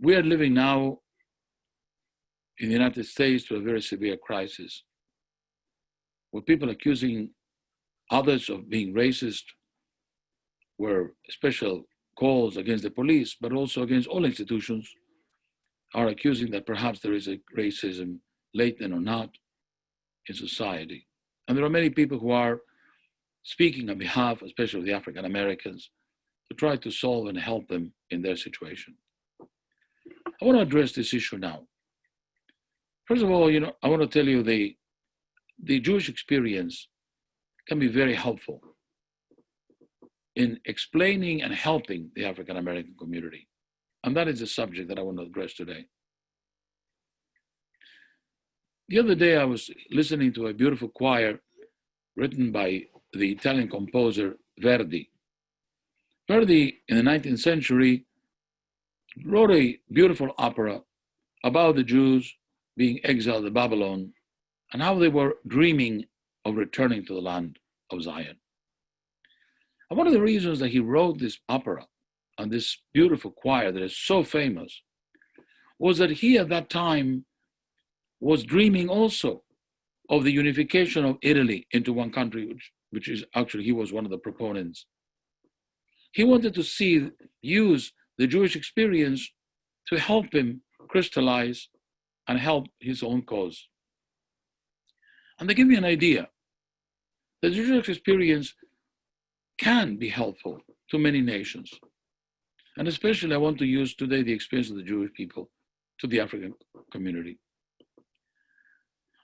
We are living now in the United States to a very severe crisis, with people accusing others of being racist, where special calls against the police, but also against all institutions, are accusing that perhaps there is a racism, latent or not, in society. And there are many people who are speaking on behalf, especially of the African Americans, to try to solve and help them in their situation. I want to address this issue now. First of all, I want to tell you the Jewish experience can be very helpful in explaining and helping the African American community. And that is the subject that I want to address today. The other day, I was listening to a beautiful choir written by the Italian composer Verdi. Verdi, in the 19th century, wrote a beautiful opera about the Jews being exiled to Babylon and how they were dreaming of returning to the land of Zion. And one of the reasons that he wrote this opera and this beautiful choir that is so famous was that he at that time was dreaming also of the unification of Italy into one country, which is actually, he was one of the proponents. He wanted to use the Jewish experience to help him crystallize and help his own cause. And they give me an idea. The Jewish experience can be helpful to many nations. And especially I want to use today the experience of the Jewish people to the African community.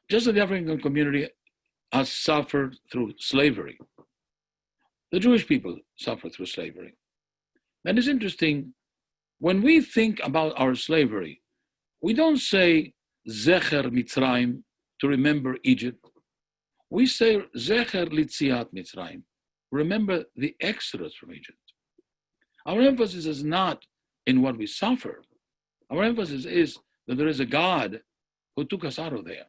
Just as the African community has suffered through slavery, the Jewish people suffered through slavery. And it's interesting, when we think about our slavery, we don't say Zecher Mitzrayim, to remember Egypt. We say Zecher Litziat Mitzrayim, remember the exodus from Egypt. Our emphasis is not in what we suffer. Our emphasis is that there is a God who took us out of there.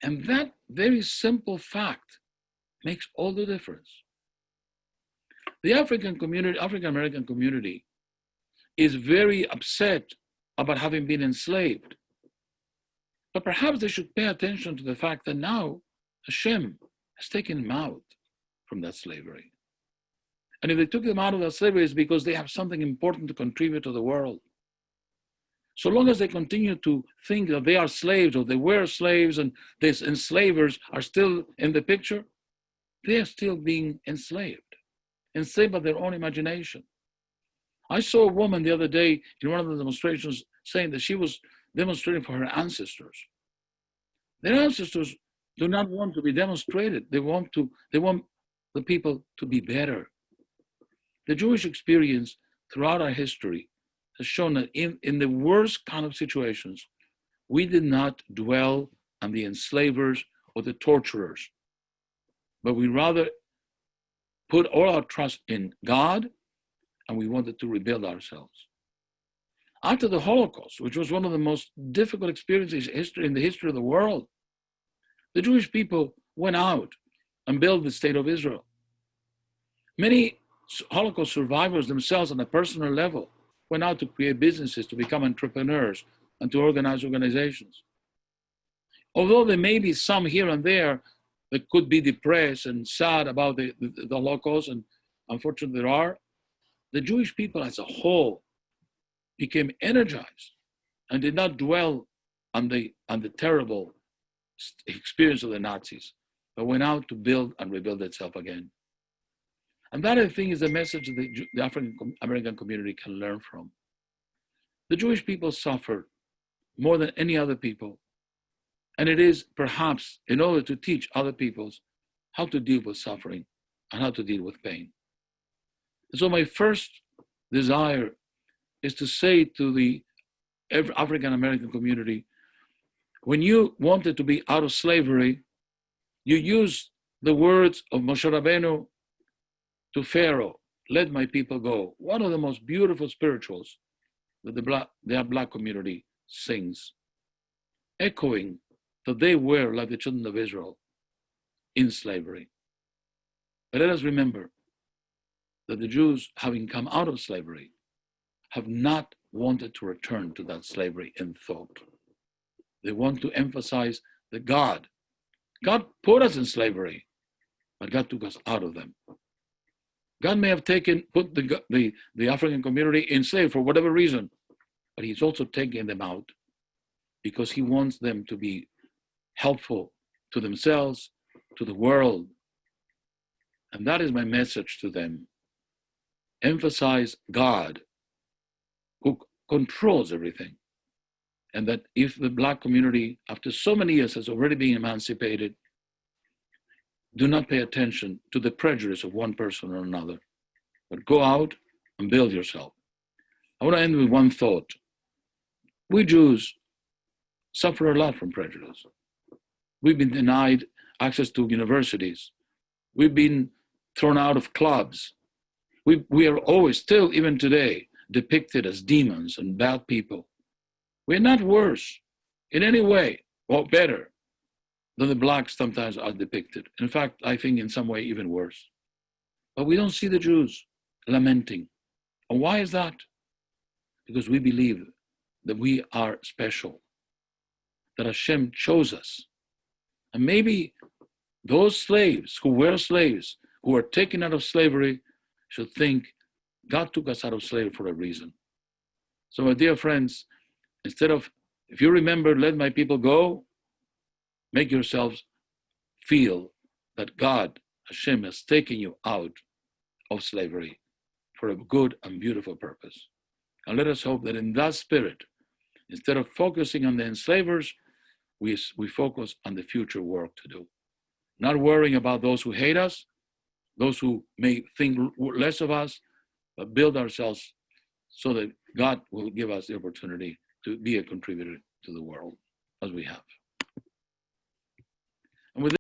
And that very simple fact makes all the difference. The African American community is very upset about having been enslaved. But perhaps they should pay attention to the fact that now Hashem has taken them out from that slavery. And if they took them out of that slavery, it's because they have something important to contribute to the world. So long as they continue to think that they are slaves or they were slaves and these enslavers are still in the picture, they are still being enslaved by their own imagination. I saw a woman the other day in one of the demonstrations saying that she was demonstrating for her ancestors. Their ancestors do not want to be demonstrated. They want the people to be better. The Jewish experience throughout our history has shown that in the worst kind of situations, we did not dwell on the enslavers or the torturers, but we rather put all our trust in God, and we wanted to rebuild ourselves. After the Holocaust, which was one of the most difficult experiences in the history of the world, the Jewish people went out and built the state of Israel. Many Holocaust survivors themselves on a personal level went out to create businesses, to become entrepreneurs, and to organize organizations. Although there may be some here and there that could be depressed and sad about the Holocaust, and unfortunately there are, the Jewish people as a whole became energized and did not dwell on the terrible experience of the Nazis, but went out to build and rebuild itself again. And that, I think, is the message that the African American community can learn from. The Jewish people suffered more than any other people. And it is perhaps in order to teach other peoples how to deal with suffering and how to deal with pain. And so my first desire is to say to the African American community, when you wanted to be out of slavery, you used the words of Moshe Rabbeinu to Pharaoh, let my people go. One of the most beautiful spirituals that the Black community sings, echoing that they were like the children of Israel in slavery. But let us remember that the Jews, having come out of slavery, have not wanted to return to that slavery in thought. They want to emphasize that God put us in slavery, but God took us out of them. God may have put the African community in slavery for whatever reason, but he's also taking them out because he wants them to be helpful to themselves, to the world. And that is my message to them. Emphasize God, who controls everything. And that if the Black community, after so many years, has already been emancipated, do not pay attention to the prejudice of one person or another, but go out and build yourself. I want to end with one thought. We Jews suffer a lot from prejudice. We've been denied access to universities. We've been thrown out of clubs. We are always, still even today, depicted as demons and bad people. We're not worse in any way, or better, than the Blacks sometimes are depicted. In fact, I think in some way even worse. But we don't see the Jews lamenting. And why is that? Because we believe that we are special, that Hashem chose us. And maybe those slaves who were slaves, who were taken out of slavery, should think God took us out of slavery for a reason. So my dear friends, instead of, if you remember, let my people go, make yourselves feel that God, Hashem, has taken you out of slavery for a good and beautiful purpose. And let us hope that in that spirit, instead of focusing on the enslavers, we focus on the future work to do. Not worrying about those who hate us, those who may think less of us, but build ourselves so that God will give us the opportunity to be a contributor to the world as we have.